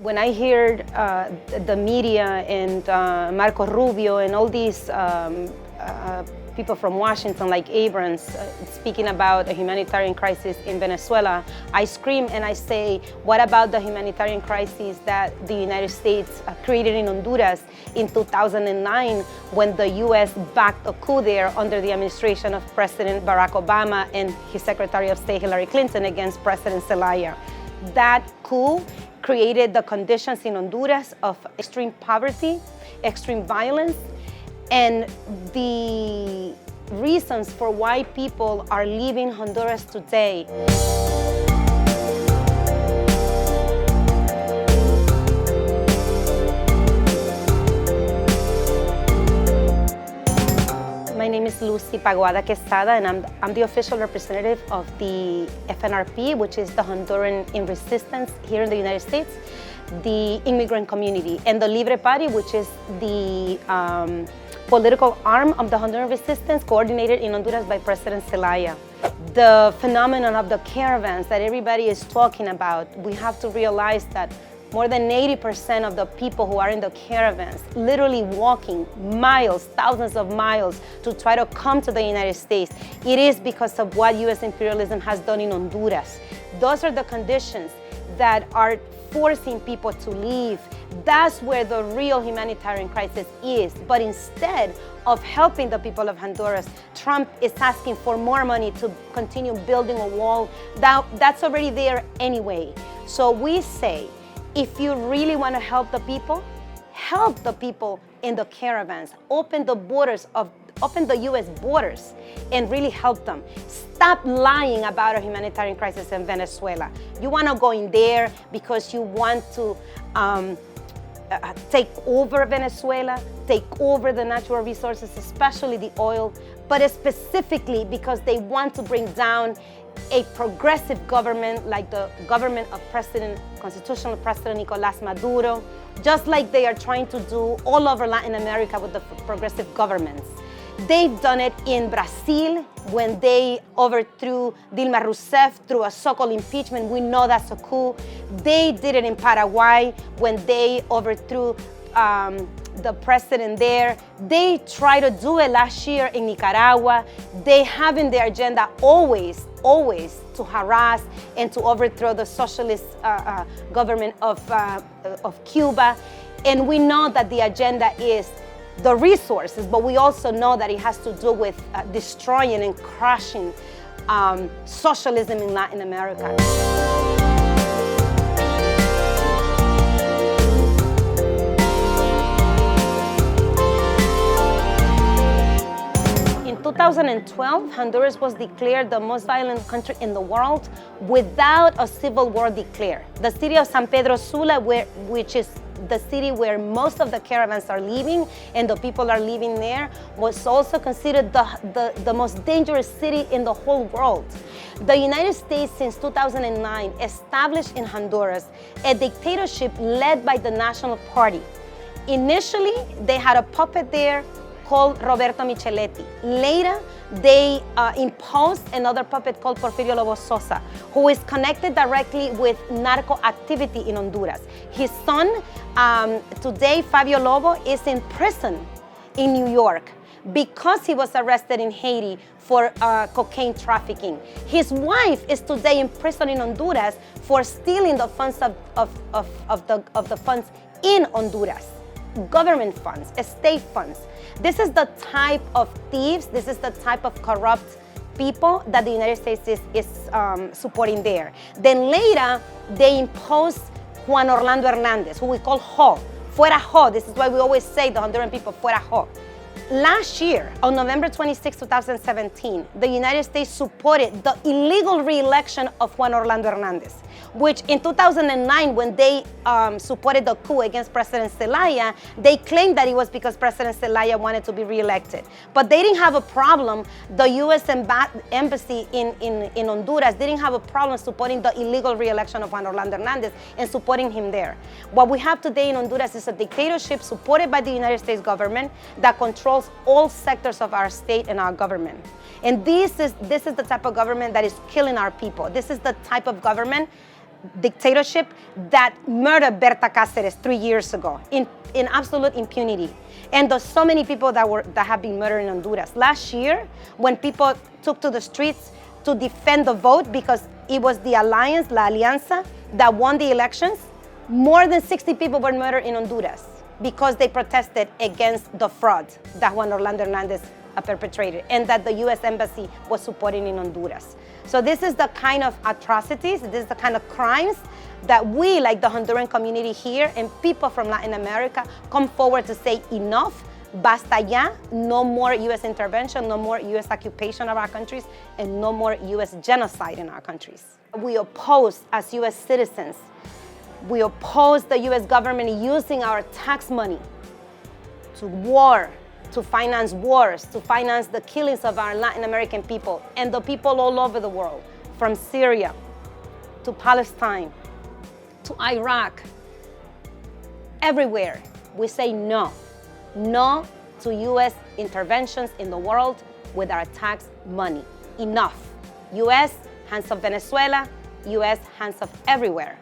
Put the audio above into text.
When I heard the media and Marco Rubio and all these people from Washington like Abrams speaking about a humanitarian crisis in Venezuela, I scream and I say, what about the humanitarian crisis that the United States created in Honduras in 2009 when the US backed a coup there under the administration of President Barack Obama and his Secretary of State Hillary Clinton against President Zelaya. That coup created the conditions in Honduras of extreme poverty, extreme violence, and the reasons for why people are leaving Honduras today. My name is Lucy Pagoada Quesada, and I'm the official representative of the FNRP, which is the Honduran in Resistance here in the United States, the immigrant community, and the Libre Party, which is the political arm of the Honduran resistance coordinated in Honduras by President Zelaya. The phenomenon of the caravans that everybody is talking about, we have to realize that more than 80% of the people who are in the caravans literally walking miles, thousands of miles to try to come to the United States. It is because of what US imperialism has done in Honduras. Those are the conditions that are forcing people to leave. That's where the real humanitarian crisis is. But instead of helping the people of Honduras, Trump is asking for more money to continue building a wall. That's already there anyway. So we say, if you really want to help the people in the caravans. Open the US borders and really help them. Stop lying about a humanitarian crisis in Venezuela. You want to go in there because you want to take over Venezuela, take over the natural resources, especially the oil, but specifically because they want to bring down a progressive government like the government of constitutional President Nicolas Maduro, just like they are trying to do all over Latin America with the progressive governments. They've done it in Brazil when they overthrew Dilma Rousseff through a so-called impeachment. We know that's a coup. They did it in Paraguay when they overthrew the president there. They tried to do it last year in Nicaragua. They have in their agenda always to harass and to overthrow the socialist government of Cuba. And we know that the agenda is the resources, but we also know that it has to do with destroying and crushing socialism in Latin America. In 2012, Honduras was declared the most violent country in the world without a civil war declared. The city of San Pedro Sula, which is the city where most of the caravans are leaving and the people are living there, was also considered the most dangerous city in the whole world. The United States, since 2009, established in Honduras a dictatorship led by the National Party. Initially, they had a puppet there called Roberto Micheletti. Later, they imposed another puppet called Porfirio Lobo Sosa, who is connected directly with narco activity in Honduras. His son, today, Fabio Lobo, is in prison in New York because he was arrested in Haiti for cocaine trafficking. His wife is today in prison in Honduras for stealing the funds of the funds in Honduras. Government funds, state funds. This is the type of thieves, this is the type of corrupt people that the United States is supporting there. Then later, they imposed Juan Orlando Hernandez, who we call Ho. Fuera Ho, this is why we always say the Honduran people, Fuera Ho. Last year, on November 26, 2017, the United States supported the illegal re-election of Juan Orlando Hernandez, which in 2009, when they supported the coup against President Zelaya, they claimed that it was because President Zelaya wanted to be re-elected. But they didn't have a problem, the US embassy in Honduras didn't have a problem supporting the illegal re-election of Juan Orlando Hernandez and supporting him there. What we have today in Honduras is a dictatorship supported by the United States government that controls all sectors of our state and our government. And this is the type of government that is killing our people. This is the type of government dictatorship that murdered Berta Cáceres 3 years ago in absolute impunity. And there's so many people that have been murdered in Honduras. Last year, when people took to the streets to defend the vote because it was the alliance, La Alianza, that won the elections, more than 60 people were murdered in Honduras because they protested against the fraud that Juan Orlando Hernandez perpetrated and that the U.S. Embassy was supporting in Honduras. So this is the kind of atrocities, this is the kind of crimes that we, like the Honduran community here and people from Latin America, come forward to say enough, basta ya, no more U.S. intervention, no more U.S. occupation of our countries, and no more U.S. genocide in our countries. We oppose, as U.S. citizens, we oppose the U.S. government using our tax money to war, to finance wars, to finance the killings of our Latin American people and the people all over the world, from Syria to Palestine to Iraq, everywhere. We say no. No to U.S. interventions in the world with our tax money. Enough. U.S., hands off Venezuela, U.S., hands off everywhere.